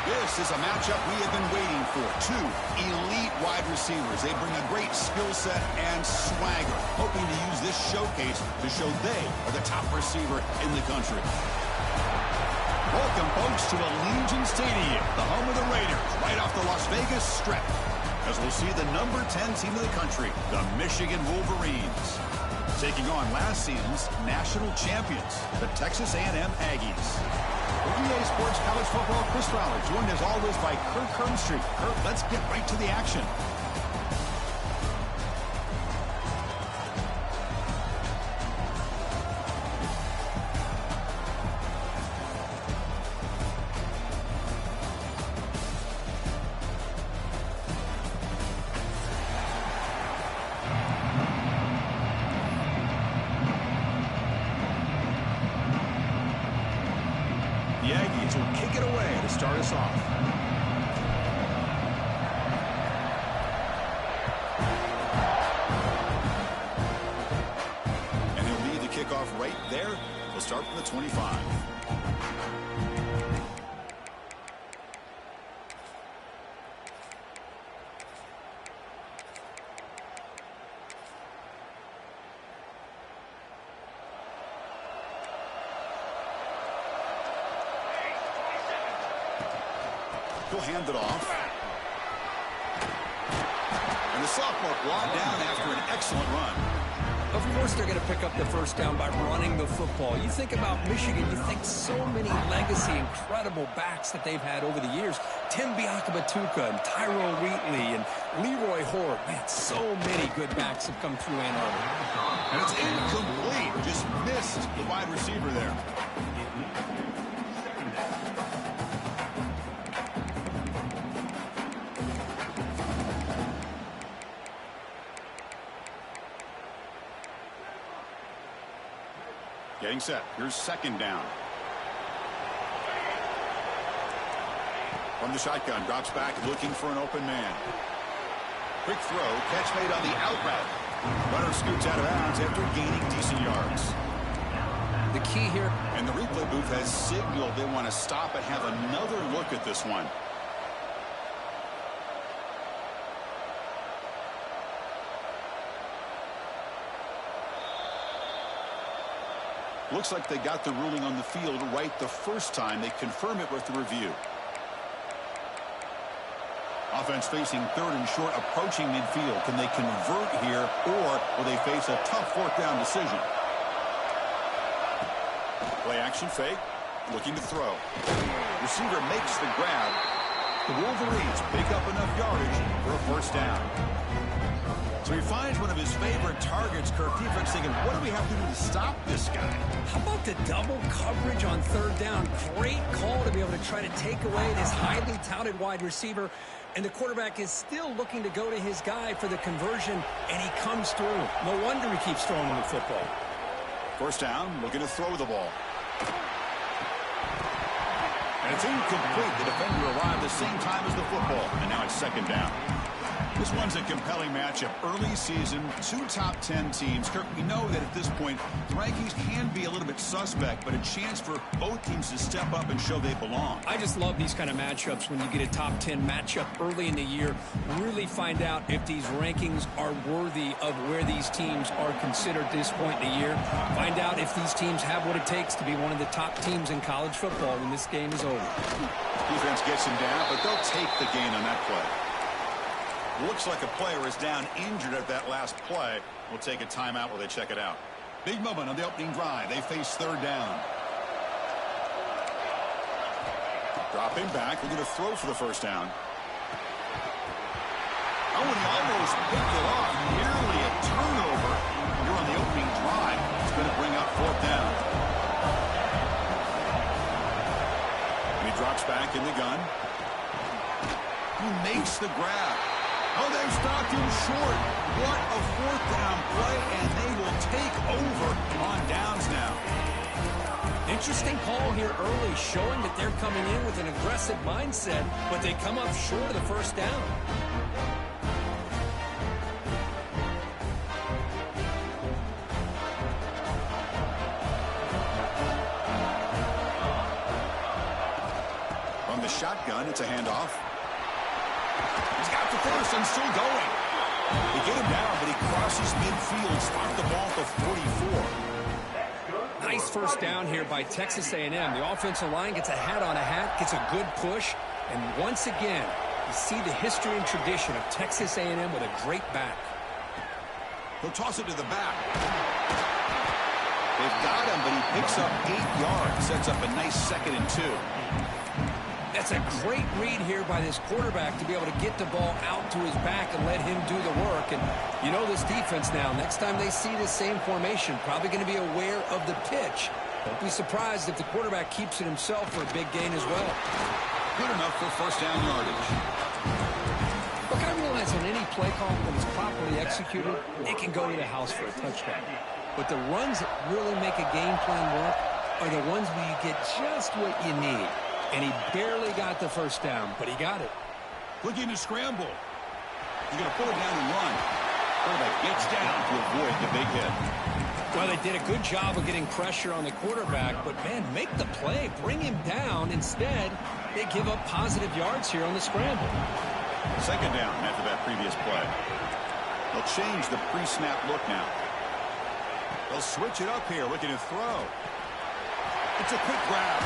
This is a matchup we have been waiting for. Two elite wide receivers. They bring a great skill set and swagger, hoping to use this showcase to show they are the top receiver in the country. Welcome, folks, to Allegiant Stadium, the home of the Raiders, right off the Las Vegas Strip, as we'll see the number 10 team of the country, the Michigan Wolverines, taking on last season's national champions, the Texas A&M Aggies. For EA Sports College Football, Chris Fowler, joined as always by Kirk Hermstreet. Kirk, let's get right to the action. The Aggies will kick it away to start us off. And he'll lead the kickoff right there. We'll start from the 25. He'll hand it off. And the sophomore brought down after an excellent run. Of course they're going to pick up the first down by running the football. You think about Michigan, you think so many legacy, incredible backs that they've had over the years. Tim Biakabatuka and Tyrone Wheatley and Leroy Horde. Man, so many good backs have come through Ann Arbor. And it's incomplete. Just missed the wide receiver there. Getting set. Here's second down. From the shotgun, drops back looking for an open man. Quick throw, catch made on the out route. Runner scoots out of bounds after gaining decent yards. The key here. And the replay booth has signaled they want to stop and have another look at this one. Looks like they got the ruling on the field right the first time. They confirm it with the review. Offense facing third and short, approaching midfield. Can they convert here, or will they face a tough fourth down decision? Play action fake, looking to throw. Receiver makes the grab. The Wolverines pick up enough yardage for a first down. So he finds one of his favorite targets. Kirk, defense thinking, what do we have to do to stop this guy? How about the double coverage on third down? Great call to be able to try to take away this highly touted wide receiver. And the quarterback is still looking to go to his guy for the conversion, and he comes through. No wonder he keeps throwing the football. First down, looking to throw the ball. And it's incomplete. The defender arrived the same time as the football, and now it's second down. This one's a compelling matchup. Early season, two top 10 teams. Kirk, we know that at this point, the rankings can be a little bit suspect, but a chance for both teams to step up and show they belong. I just love these kind of matchups when you get a top 10 matchup early in the year. Really find out if these rankings are worthy of where these teams are considered at this point in the year. Find out if these teams have what it takes to be one of the top teams in college football when this game is over. Defense gets him down, but they'll take the gain on that play. Looks like a player is down injured at that last play. We'll take a timeout while they check it out. Big moment on the opening drive. They face third down. Dropping back. We're going to throw for the first down. Oh, and he almost picked it off. Nearly a turnover. Here on the opening drive. It's going to bring up fourth down. And he drops back in the gun. He makes the grab. Oh, they've stopped him short. What a fourth down play, and they will take over on downs now. Interesting call here early, showing that they're coming in with an aggressive mindset, but they come up short of the first down. From the shotgun, it's a handoff. He's got the first and still going. They get him down, but he crosses midfield, start the ball to 44. Nice first down here by Texas A&M. The offensive line gets a hat on a hat, gets a good push, and once again, you see the history and tradition of Texas A&M with a great back. He'll toss it to the back. They've got him, but he picks up 8 yards, sets up a nice 2nd and 2. That's a great read here by this quarterback to be able to get the ball out to his back and let him do the work. And you know this defense now. Next time they see the same formation, probably going to be aware of the pitch. Don't be surprised if the quarterback keeps it himself for a big gain as well. Good enough for first down yardage. Look, I realize on any play call, when it's properly executed, it can go to the house for a touchdown. But the runs that really make a game plan work are the ones where you get just what you need. And he barely got the first down, but he got it. Looking to scramble. He's going to pull it down and run. Quarterback gets down to avoid the big hit. Well, they did a good job of getting pressure on the quarterback, but, man, make the play. Bring him down. Instead, they give up positive yards here on the scramble. Second down after that previous play. They'll change the pre-snap look now. They'll switch it up here, looking to throw. It's a quick grab.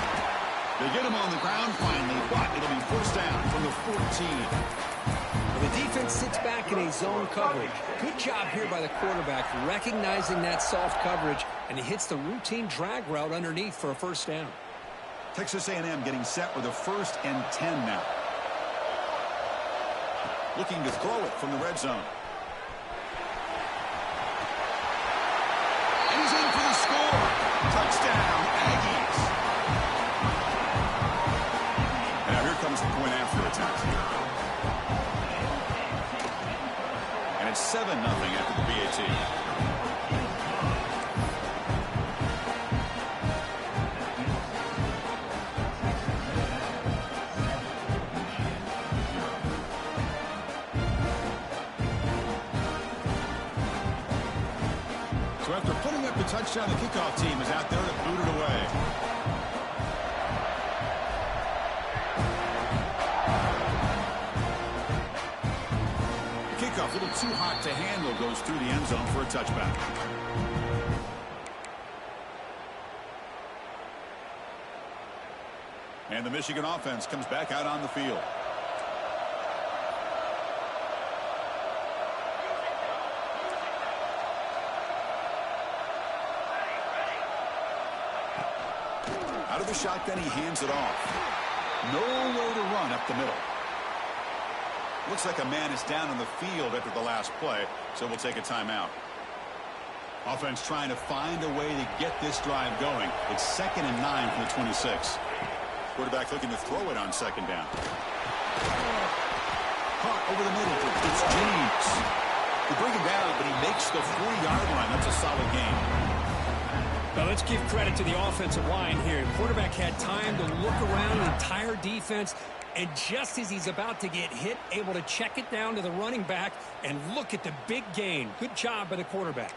They get him on the ground finally, but it'll be first down from the 14. Well, the defense sits back in a zone coverage. Good job here by the quarterback recognizing that soft coverage, and he hits the routine drag route underneath for a first down. Texas A&M getting set with a 1st and 10 now. Looking to throw it from the red zone. And he's in for the score. Touchdown, Aggies. Now here comes the point after attack. And it's 7-0 after the BAT. So after putting up the touchdown, the kickoff team is out there to boot it away. The kickoff, a little too hot to handle, goes through the end zone for a touchback. And the Michigan offense comes back out on the field. Out of the shotgun, he hands it off. Nowhere to run up the middle. Looks like a man is down on the field after the last play, so we'll take a timeout. Offense trying to find a way to get this drive going. It's 2nd and 9 from the 26. Quarterback looking to throw it on 2nd down. Caught over the middle. It's James. They bring him down, but he makes the 4-yard line. That's a solid gain. Well, let's give credit to the offensive line here. The quarterback had time to look around the entire defense, and just as he's about to get hit, able to check it down to the running back, and look at the big gain. Good job by the quarterback.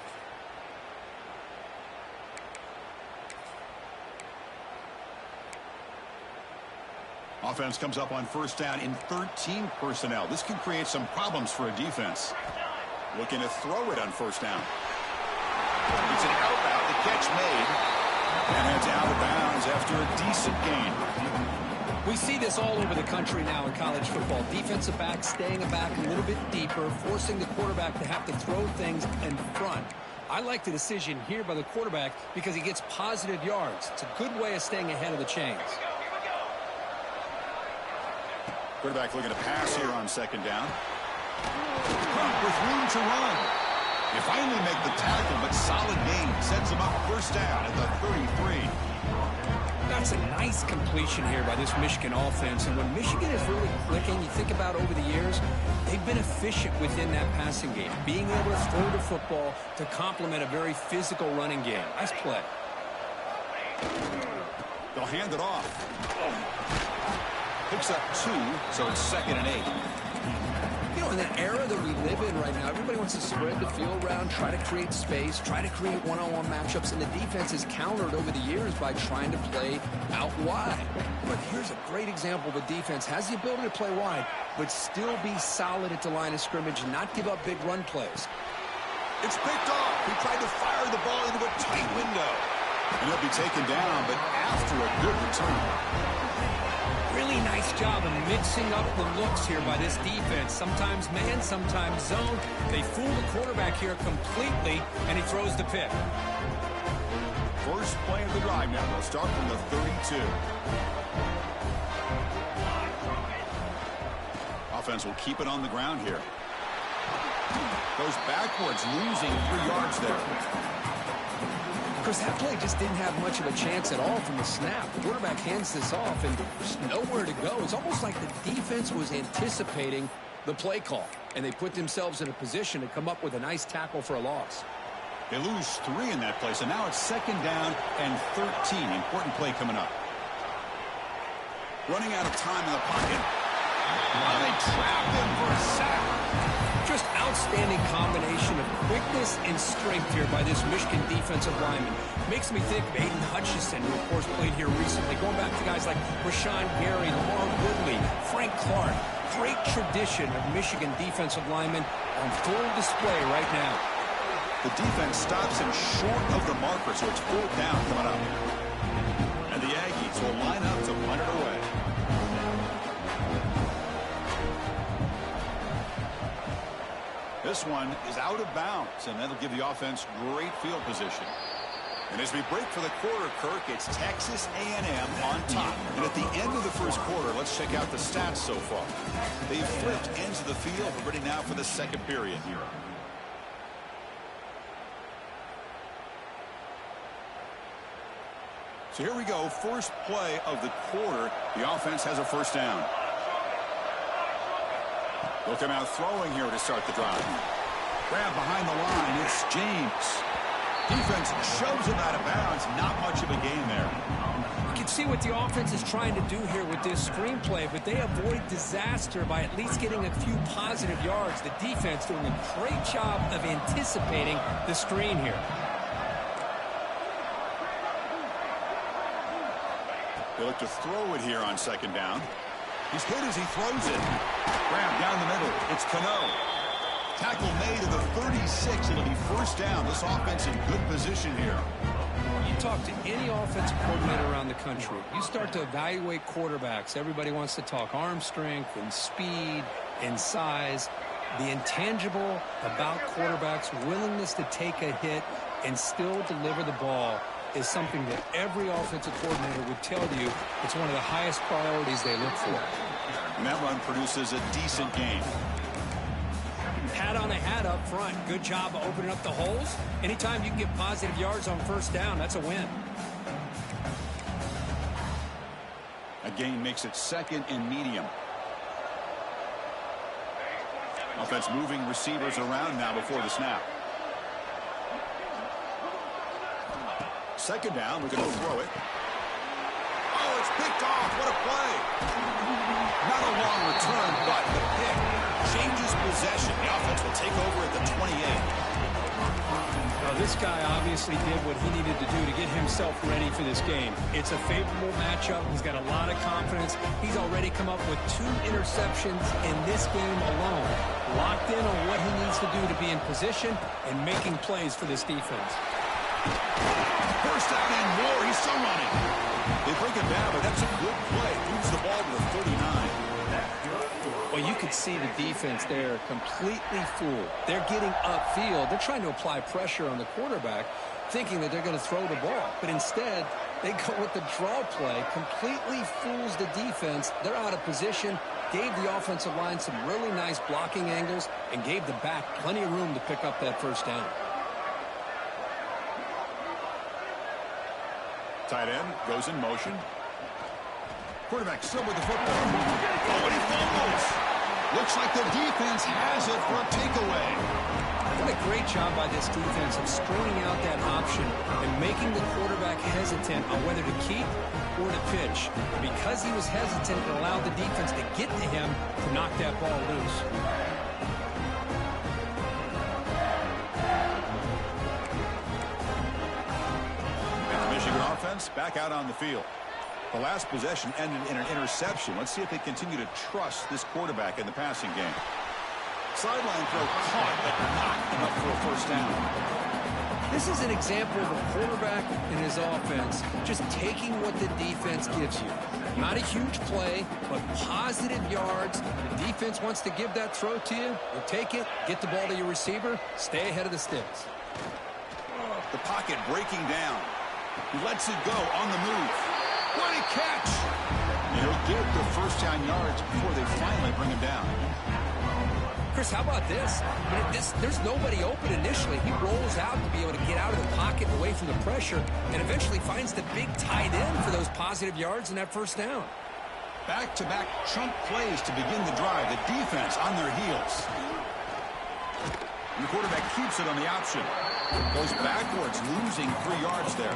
Offense comes up on first down in 13 personnel. This can create some problems for a defense. Looking to throw it on first down. It's an outbound. The catch made. And it's out of bounds after a decent gain. We see this all over the country now in college football. Defensive backs staying back a little bit deeper, forcing the quarterback to have to throw things in front. I like the decision here by the quarterback because he gets positive yards. It's a good way of staying ahead of the chains. Quarterback looking to pass here on 2nd down. With room to run. You finally make the tackle, but solid gain. Sets him up first down at the 33. That's a nice completion here by this Michigan offense. And when Michigan is really clicking, you think about over the years, they've been efficient within that passing game. Being able to throw the football to complement a very physical running game. Nice play. They'll hand it off. Picks up 2, so it's 2nd and 8. You know, in the era that we live in right now, everybody wants to spread the field around, try to create space, try to create one-on-one matchups, and the defense is countered over the years by trying to play out wide. But here's a great great example of a defense has the ability to play wide, but still be solid at the line of scrimmage and not give up big run plays. It's picked off. He tried to fire the ball into a tight window. And he'll be taken down, but after a good return. Really nice job of mixing up the looks here by this defense. Sometimes man, sometimes zone. They fool the quarterback here completely, and he throws the pick. First play of the drive now. They'll start from the 32. Offense will keep it on the ground here. Goes backwards, losing 3 yards there. Of course, that play just didn't have much of a chance at all from the snap. The quarterback hands this off, and there's nowhere to go. It's almost like the defense was anticipating the play call, and they put themselves in a position to come up with a nice tackle for a loss. They lose 3 in that play, so now it's 2nd down and 13. Important play coming up. Running out of time in the pocket. Oh, they trapped him for a sack. Just outstanding combination of quickness and strength here by this Michigan defensive lineman. Makes me think of Aiden Hutchinson, who, of course, played here recently. Going back to guys like Rashawn Gary, Lamar Woodley, Frank Clark. Great tradition of Michigan defensive linemen on full display right now. The defense stops him short of the marker, so it's 4th down coming up. And the Aggies will line up to punt it away. This one is out of bounds, and that'll give the offense great field position. And as we break for the quarter, Kirk, it's Texas A&M on top. And at the end of the first quarter, let's check out the stats so far. They've flipped ends of the field. We're ready now for the second period here. So here we go. First play of the quarter. The offense has a first down. They'll come out throwing here to start the drive. Grab behind the line. It's James. Defense shoves him out of bounds. Not much of a gain there. You can see what the offense is trying to do here with this screenplay, but they avoid disaster by at least getting a few positive yards. The defense doing a great job of anticipating the screen here. They look to throw it here on 2nd down. He's hit as he throws it. Grab down the middle. It's Cano. Tackle made to the 36. It'll be first down. This offense in good position here. You talk to any offensive coordinator around the country, you start to evaluate quarterbacks. Everybody wants to talk arm strength and speed and size. The intangible about quarterbacks' willingness to take a hit and still deliver the ball is something that every offensive coordinator would tell you it's one of the highest priorities they look for. And that run produces a decent gain. Hat on a hat up front. Good job of opening up the holes. Anytime you can get positive yards on first down, that's a win. A gain makes it 2nd and medium. Offense moving receivers around now before the snap. 2nd down, we're going to throw it. Oh, it's picked off. What a play. Not a long return, but the pick changes possession. The offense will take over at the 28. Well, this guy obviously did what he needed to do to get himself ready for this game. It's a favorable matchup. He's got a lot of confidence. He's already come up with 2 interceptions in this game alone. Locked in on what he needs to do to be in position and making plays for this defense. First down and more. He's still running. They bring him down, but that's a good play. Moves the ball to the 39. Well, you could see the defense there completely fooled. They're getting upfield. They're trying to apply pressure on the quarterback, thinking that they're going to throw the ball. But instead, they go with the draw play. Completely fools the defense. They're out of position. Gave the offensive line some really nice blocking angles and gave the back plenty of room to pick up that first down. Tight end goes in motion. Quarterback still with the football. Oh, and he fumbles. Looks like the defense has it for a takeaway. What a great job by this defense of stringing out that option and making the quarterback hesitant on whether to keep or to pitch. Because he was hesitant, it allowed the defense to get to him to knock that ball loose. And the Michigan offense back out on the field. The last possession ended in an interception. Let's see if they continue to trust this quarterback in the passing game. Sideline throw caught, but not enough for a first down. This is an example of a quarterback and his offense just taking what the defense gives you. Not a huge play, but positive yards. The defense wants to give that throw to you. You take it, get the ball to your receiver, stay ahead of the sticks. The pocket breaking down. He lets it go on the move. What a catch! And he'll get the first down yards before they finally bring him down. Chris, how about this? There's nobody open initially. He rolls out to be able to get out of the pocket away from the pressure and eventually finds the big tight end for those positive yards and that first down. Back-to-back chunk plays to begin the drive. The defense on their heels. And the quarterback keeps it on the option. Goes backwards, losing 3 yards there.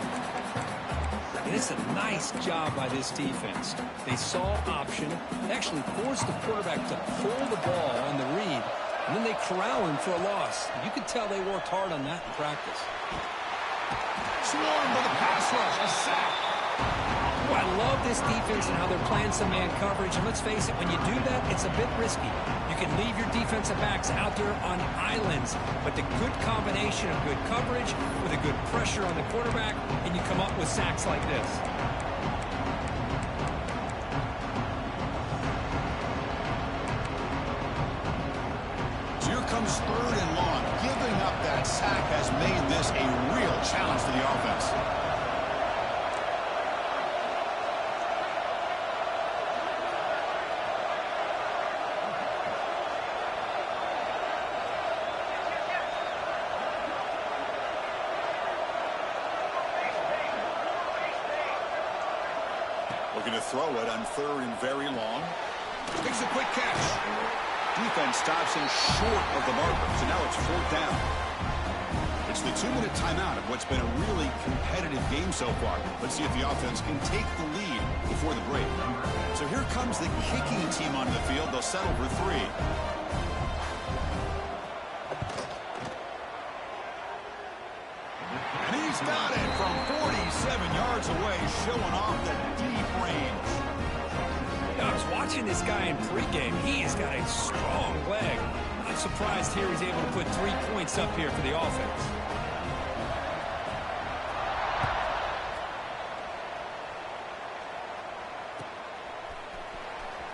And it's a nice job by this defense. They saw option, actually forced the quarterback to pull the ball on the read, and then they corral him for a loss. You could tell they worked hard on that in practice. Swarmed by the pass rush, a sack. Oh, I love this defense and how they're playing some man coverage. And let's face it, when you do that, it's a bit risky. You can leave your defensive backs out there on islands, but the good combination of good coverage with a good pressure on the quarterback, and you come up with sacks like this. So here comes 3rd and long. Giving up that sack has made this a real challenge to the offense. Looking to throw it on 3rd and very long. Makes a quick catch. Defense stops him short of the marker, so now it's 4th down. It's the 2-minute timeout of what's been a really competitive game so far. Let's see if the offense can take the lead before the break. So here comes the kicking team onto the field. They'll settle for 3. And he's got it from 47 yards away, showing off the deep range. I was watching this guy in pregame. He has got a strong leg. I'm surprised here he's able to put 3 points up here for the offense.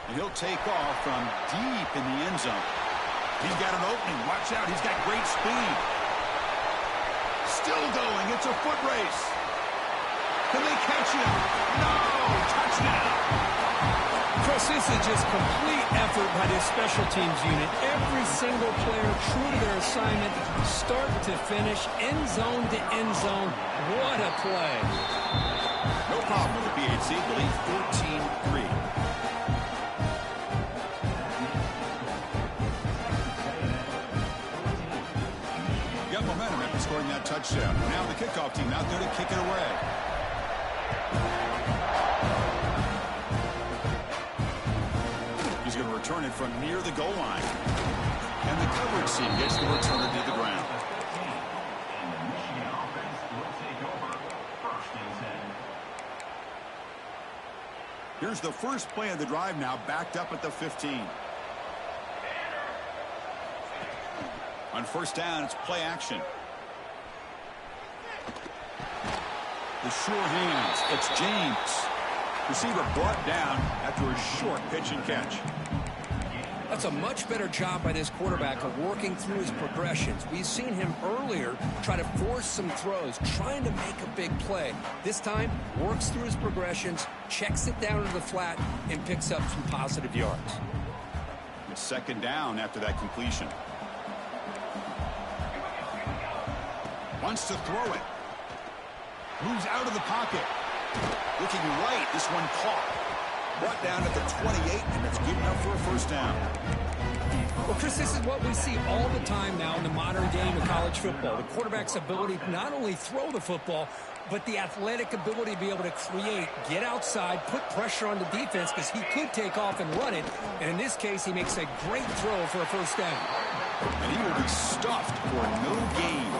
And he'll take off from deep in the end zone. He's got an opening. Watch out. He's got great speed. Still going. It's a foot race. Can they catch him? No! Touchdown! Chris, this is just complete effort by this special teams unit. Every single player true to their assignment, start to finish, end zone to end zone. What a play. No problem with the PHC. The lead 14-3. Got momentum after scoring that touchdown. Now the kickoff team out there to kick it away. He's going to return it from near the goal line. And the coverage team gets the returner to the ground. Here's the first play of the drive now, backed up at the 15. On first down, it's play action. The sure hands. It's James. Receiver brought down after a short pitch and catch. That's a much better job by this quarterback of working through his progressions. We've seen him earlier try to force some throws, trying to make a big play. This time, works through his progressions, checks it down to the flat, and picks up some positive yards. It's 2nd down after that completion. Wants to throw it. Moves out of the pocket. Looking right, this one caught. Brought down at the 28, and that's good enough for a first down. Well, Chris, this is what we see all the time now in the modern game of college football. The quarterback's ability to not only throw the football, but the athletic ability to be able to create, get outside, put pressure on the defense because he could take off and run it. And in this case, he makes a great throw for a first down. And he will be stuffed for no gain.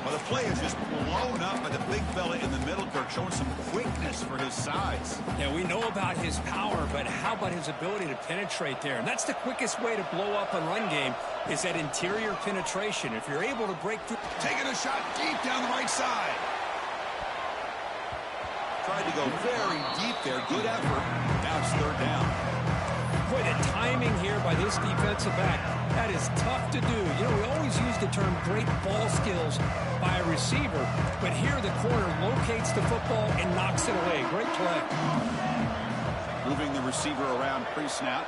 Well, the play is just blown up by the big fella in the middle, Kirk, showing some quickness for his size. Yeah, we know about his power, but how about his ability to penetrate there? And that's the quickest way to blow up a run game is that interior penetration. If you're able to break through. Taking a shot deep down the right side. Tried to go very deep there. Good effort. Now it's third down. Boy, the timing here by this defensive back, that is tough to do. You know, we always use the term great ball skills by a receiver, but here the corner locates the football and knocks it away. Great play. Moving the receiver around pre-snap.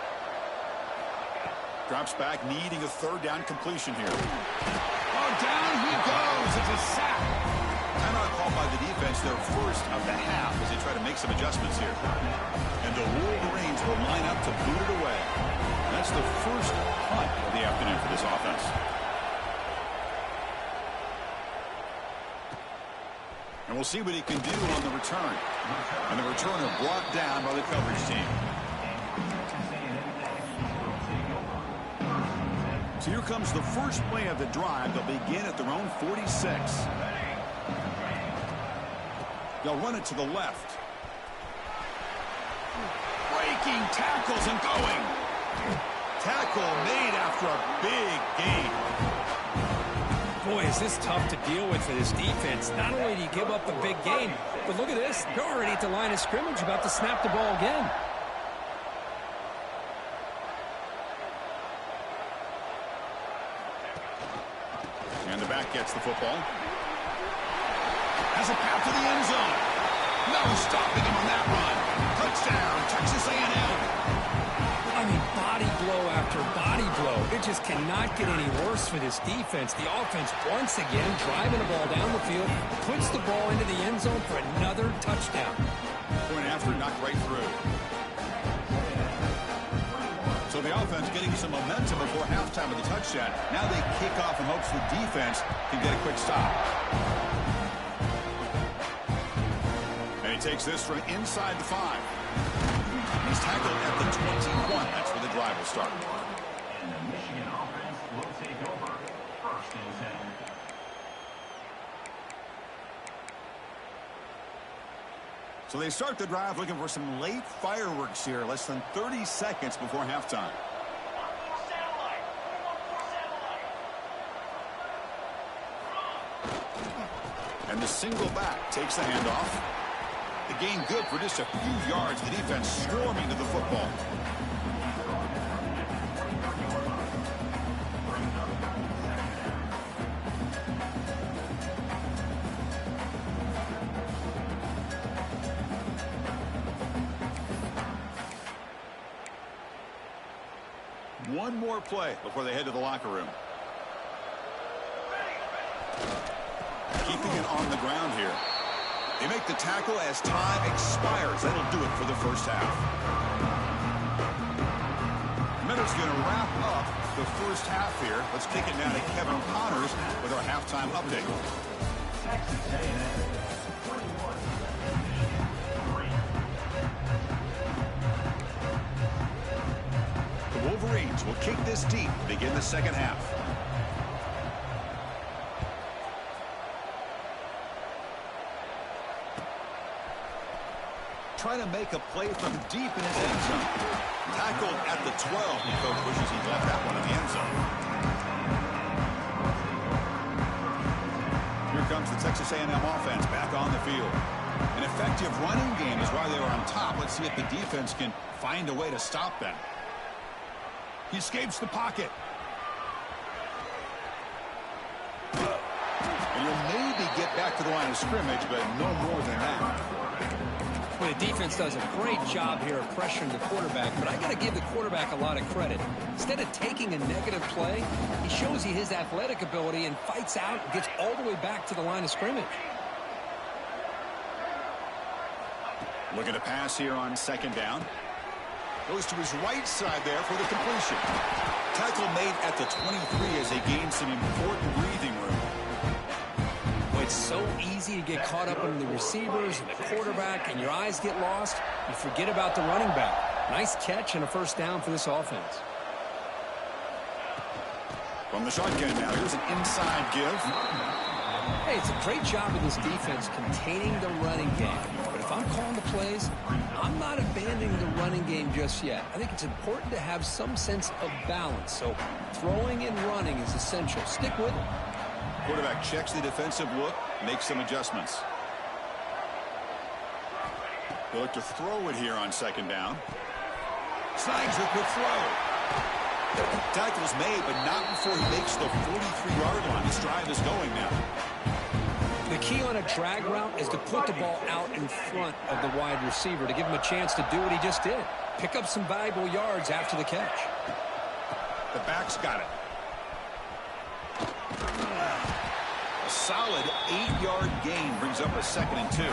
Drops back, needing a third down completion here. Oh, down he goes. It's a sack. Timeout called by the defense, their first of the half, as they try to make some adjustments here. And the Wolverines will line up to boot it away. That's the first punt of the afternoon for this offense. And we'll see what he can do on the return. And the returner brought down by the coverage team. So here comes the first play of the drive. They'll begin at their own 46. They'll run it to the left. Breaking tackles and going. Tackle made after a big gain. Boy, is this tough to deal with for this defense. Not only do you give up a big gain, but look at this. They're already at the line of scrimmage, about to snap the ball again. And the back gets the football. Has a path to the end zone. No stopping him on that run. Touchdown, Texas A&M. I mean, body blow after body blow. It just cannot get any worse for this defense. The offense, once again, driving the ball down the field, puts the ball into the end zone for another touchdown. Going after it, knocked right through. So the offense getting some momentum before halftime of the touchdown. Now they kick off in hopes the defense can get a quick stop. And he takes this from inside the 5. He's tackled at the 21. That's where the drive will start. And the Michigan offense will take over. First and 10. So they start the drive looking for some late fireworks here. Less than 30 seconds before halftime. And the single back takes the handoff. The gain good for just a few yards. The defense swarming to the football. One more play before they head to the locker room. Keeping it on the ground here. They make the tackle as time expires. That'll do it for the first half. Minutes going to wrap up the first half here. Let's kick it now to Kevin Connors with our halftime update. Texas A&M. The Wolverines will kick this deep to begin the second half. Trying to make a play from deep in his end zone. Tackled at the 12. The coach wishes he left that one in the end zone. Here comes the Texas A&M offense back on the field. An effective running game is why they were on top. Let's see if the defense can find a way to stop them. He escapes the pocket. And he'll maybe get back to the line of scrimmage, but no more than that. Well, the defense does a great job here of pressuring the quarterback, but I got to give the quarterback a lot of credit. Instead of taking a negative play, he shows you his athletic ability and fights out and gets all the way back to the line of scrimmage. Looking to pass here on second down. Goes to his right side there for the completion. Tackle made at the 23 as they gain some important breathing room. Well, it's so easy to get caught up in the receivers and the quarterback, and your eyes get lost. You forget about the running back. Nice catch and a first down for this offense. From the shotgun now, here's an inside give. Hey, it's a great job of this defense containing the running game. But if I'm calling the plays, I'm not abandoning the running game just yet. I think it's important to have some sense of balance. So throwing and running is essential. Stick with it. Quarterback checks the defensive look, makes some adjustments. He'll look to throw it here on second down. Snags a quick throw. Tackle's made, but not before he makes the 43-yard line. This drive is going now. The key on a drag route is to put the ball out in front of the wide receiver to give him a chance to do what he just did. Pick up some valuable yards after the catch. The back's got it. A solid 8-yard gain brings up a 2nd and 2.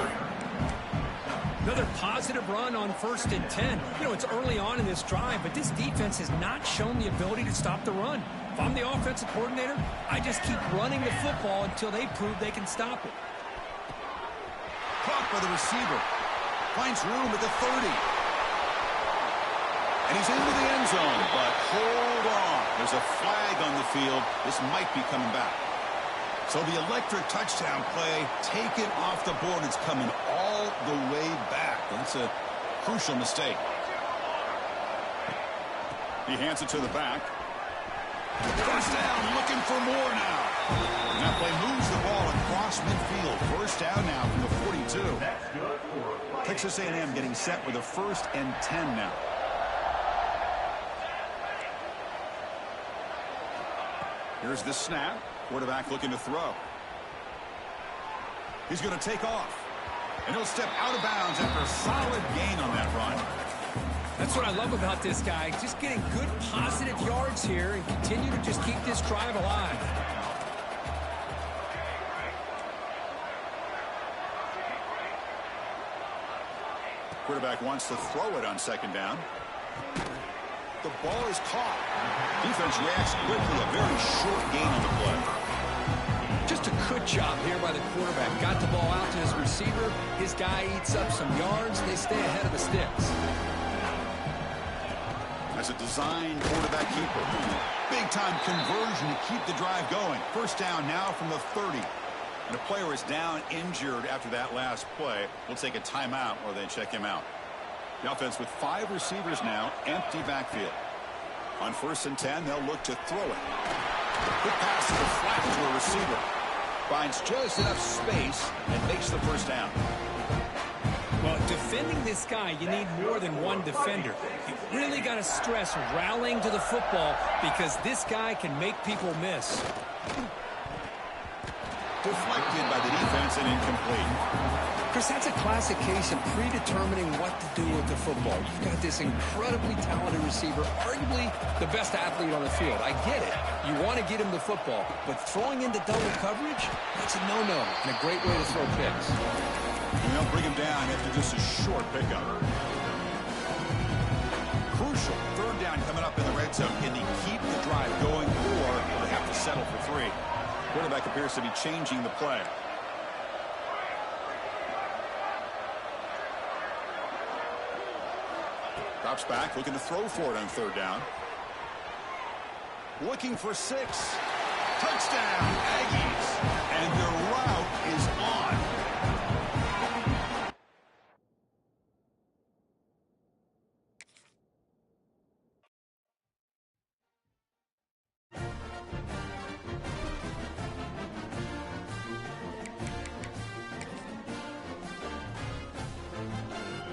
Another positive run on 1st and 10. You know, it's early on in this drive, but this defense has not shown the ability to stop the run. If I'm the offensive coordinator, I just keep running the football until they prove they can stop it. Caught by the receiver. Finds room at the 30. And he's into the end zone, but hold on. There's a flag on the field. This might be coming back. So the electric touchdown play taken off the board. It's coming all the way back. That's a crucial mistake. He hands it to the back. First down, looking for more now. And that play moves the ball across midfield. First down now from the 42. Texas A&M getting set with a 1st and 10 now. Here's the snap. Quarterback looking to throw. He's going to take off. And he'll step out of bounds after a solid gain on that run. That's what I love about this guy. Just getting good positive yards here and continue to just keep this drive alive. Quarterback wants to throw it on second down. The ball is caught. Defense reacts quickly. A very short gain on the play. Just a good job here by the quarterback. Got the ball out to his receiver. His guy eats up some yards. They stay ahead of the sticks. As a design quarterback keeper. Big-time conversion to keep the drive going. First down now from the 30. And the player is down injured after that last play. We'll take a timeout or they check him out. The offense with 5 receivers now, empty backfield. On 1st and 10, they'll look to throw it. Quick pass to the flat to a receiver. Finds just enough space and makes the first down. Well, defending this guy, you need more than one defender. You really got to stress rallying to the football because this guy can make people miss. Deflected by the defense and incomplete. Chris, that's a classic case of predetermining what to do with the football. You've got this incredibly talented receiver, arguably the best athlete on the field. I get it. You want to get him the football, but throwing into double coverage, that's a no-no and a great way to throw picks. And they'll bring him down after just a short pickup. Crucial. 3rd down coming up in the red zone. Can they keep the drive going, or will they have to settle for 3? Quarterback appears to be changing the play. Drops back, looking to throw for it on 3rd down. Looking for 6. Touchdown, Aggies.